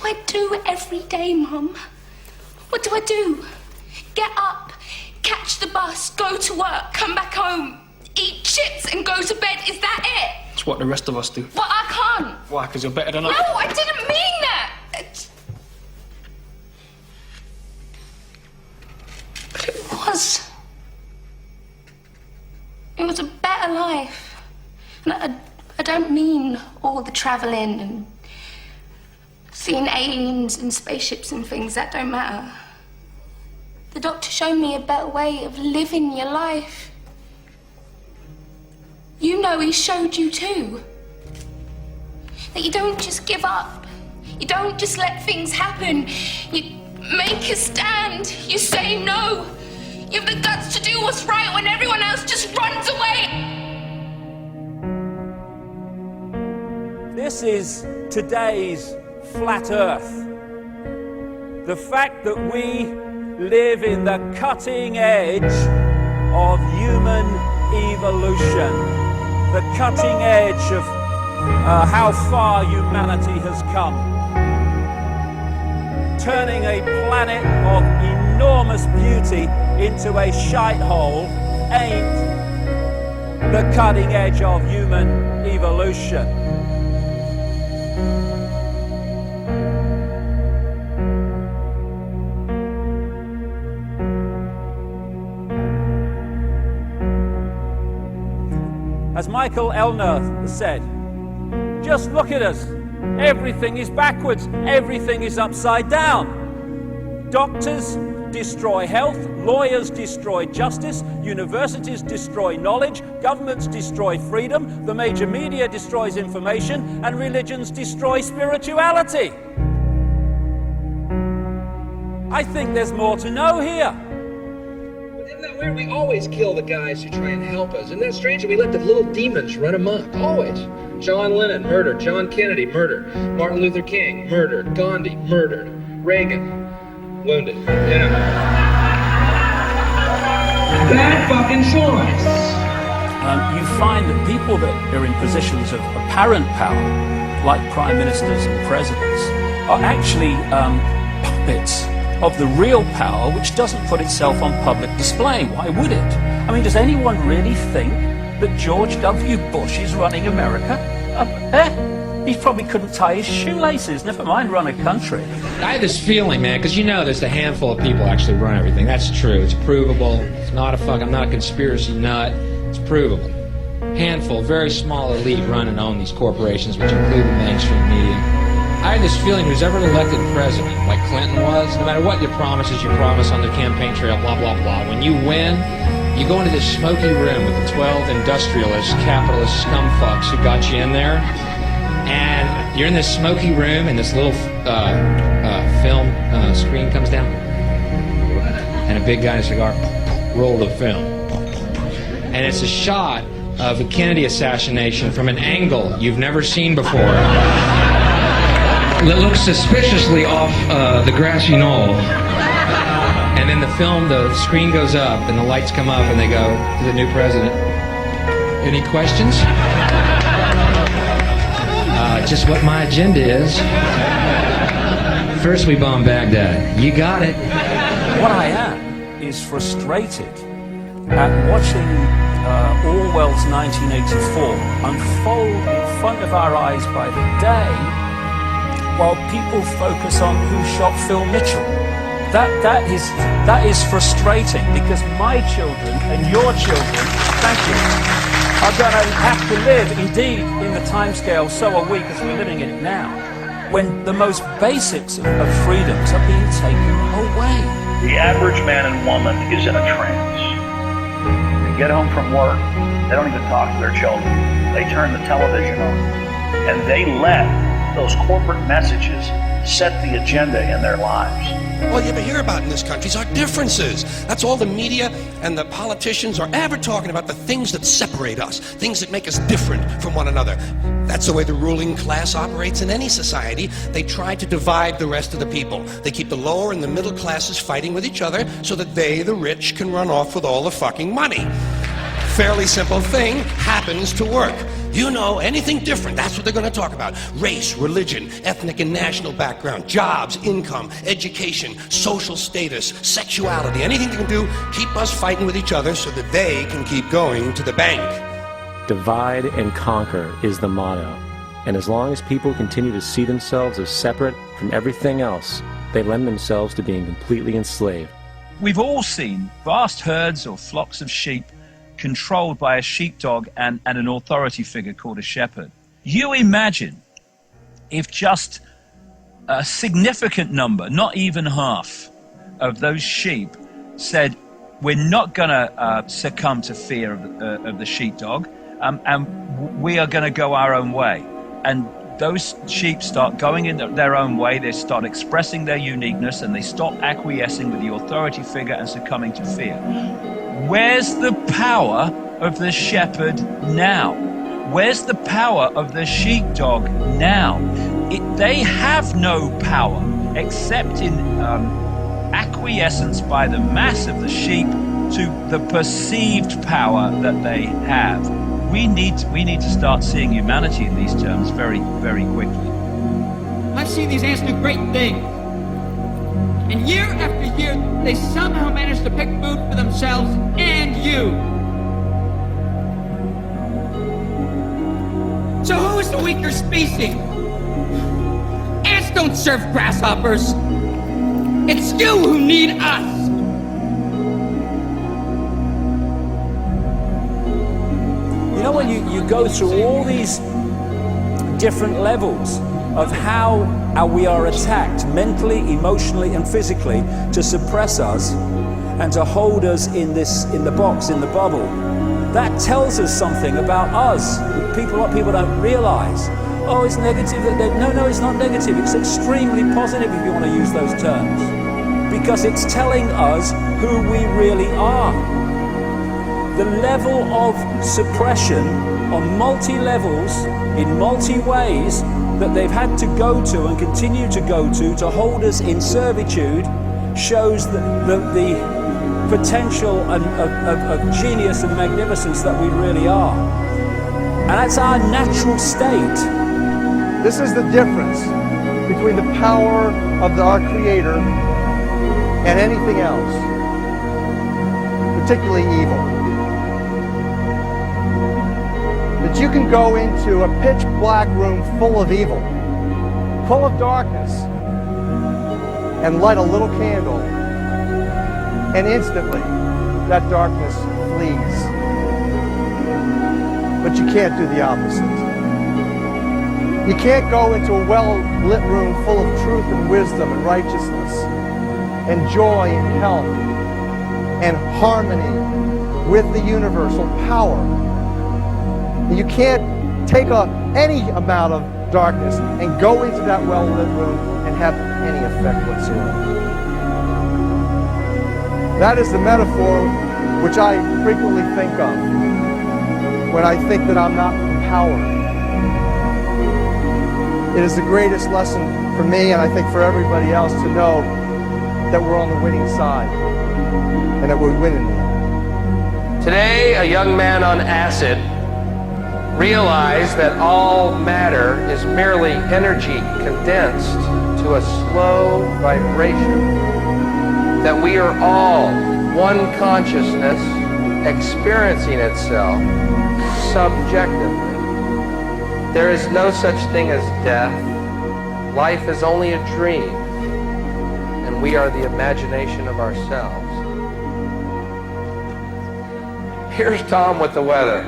I do every day, Mum? What do I do? Get up, catch the bus, go to work, come back home, eat chips and go to bed. Is that it? It's what the rest of us do. But I can't. Why? Because you're better than us? No, I didn't mean that. But it was. It was a better life. And I don't mean all the travelling and seeing aliens and spaceships and things. That don't matter. The doctor showed me a better way of living your life. You know he showed you too. That you don't just give up. You don't just let things happen. You make a stand. You say no. You have the guts to do what's right when everyone else just runs away. This is today's flat Earth. The fact that we live in the cutting edge of human evolution, the cutting edge of how far humanity has come, turning a planet of enormous beauty into a shithole ain't the cutting edge of human evolution. As Michael Elner said, just look at us. Everything is backwards. Everything is upside down. Doctors destroy health, lawyers destroy justice, universities destroy knowledge, governments destroy freedom, the major media destroys information, and religions destroy spirituality. I think there's more to know here. Isn't that weird? We always kill the guys who try and help us. Isn't that strange that we let the little demons run amok? Always. John Lennon, murdered. John Kennedy, murdered. Martin Luther King, murdered. Gandhi, murdered. Reagan, wounded. Yeah. Bad fucking choice. You find that people that are in positions of apparent power, like prime ministers and presidents, are actually puppets of the real power, which doesn't put itself on public display. Why would it? I mean, does anyone really think that George W. Bush is running America? He probably couldn't tie his shoelaces, never mind run a country. I have this feeling, man, because you know there's a handful of people actually run everything. That's true. It's provable. It's not I'm not a conspiracy nut. It's provable. Handful, very small elite run and own these corporations, which include the mainstream media. I had this feeling who's ever elected president, like Clinton was, no matter what your promises you promise on the campaign trail, blah, blah, blah, when you win, you go into this smoky room with the 12 industrialist, capitalist scumfucks who got you in there, and you're in this smoky room, and this little film screen comes down, and a big guy in a cigar, roll the film. And it's a shot of a Kennedy assassination from an angle you've never seen before. That looks suspiciously off the grassy knoll. And then the screen goes up and the lights come up and they go to the new president. Any questions? Just what my agenda is. First we bomb Baghdad. You got it. What I am is frustrated at watching Orwell's 1984 unfold in front of our eyes by the day, while people focus on who shot Phil Mitchell. That is frustrating, because my children and your children, thank you, are going to have to live, indeed, in the timescale, so are we, because we're living in it now, when the most basics of freedoms are being taken away. The average man and woman is in a trance. They get home from work, they don't even talk to their children. They turn the television on, and they let those corporate messages set the agenda in their lives. All you ever hear about in this country is our differences. That's all the media and the politicians are ever talking about, the things that separate us, things that make us different from one another. That's the way the ruling class operates in any society. They try to divide the rest of the people. They keep the lower and the middle classes fighting with each other so that they, the rich, can run off with all the fucking money. fairly simple thing happens to work. You know, anything different, that's what they're going to talk about. Race, religion, ethnic and national background, jobs, income, education, social status, sexuality, anything they can do, keep us fighting with each other so that they can keep going to the bank. Divide and conquer is the motto. And as long as people continue to see themselves as separate from everything else, they lend themselves to being completely enslaved. We've all seen vast herds or flocks of sheep controlled by a sheepdog and an authority figure called a shepherd. You imagine if just a significant number, not even half, of those sheep said, we're not going to succumb to fear of the sheepdog, and we are going to go our own way. And those sheep start going in their own way, they start expressing their uniqueness, and they stop acquiescing with the authority figure and succumbing to fear. Where's the power of the shepherd now? Where's the power of the sheepdog now? They have no power except in acquiescence by the mass of the sheep to the perceived power that they have. We need to start seeing humanity in these terms very, very quickly. I've seen these ants do great things. And year after year, they somehow manage to pick food for themselves and you. So who is the weaker species? Ants don't serve grasshoppers. It's you who need us. You know, when you go through all these different levels of how we are attacked mentally, emotionally, and physically to suppress us and to hold us in the box, in the bubble, that tells us something about us. What people don't realize. Oh, it's negative. No, it's not negative. It's extremely positive if you want to use those terms, because it's telling us who we really are. The level of suppression on multi-levels, in multi-ways, that they've had to go to and continue to go to hold us in servitude shows the potential of genius and magnificence that we really are. And that's our natural state. This is the difference between the power of our Creator and anything else, particularly evil. That you can go into a pitch black room full of evil, full of darkness, and light a little candle, and instantly that darkness flees. But you can't do the opposite. You can't go into a well-lit room full of truth and wisdom and righteousness and joy and health and harmony with the universal power. You can't take any amount of darkness and go into that well-lit room and have any effect whatsoever. That is the metaphor which I frequently think of when I think that I'm not empowered. It is the greatest lesson for me, and I think for everybody else, to know that we're on the winning side and that we're winning. Today, a young man on acid realized that all matter is merely energy condensed to a slow vibration, that we are all one consciousness experiencing itself subjectively. There is no such thing as death. Life is only a dream, and we are the imagination of ourselves. Here's Tom with the weather.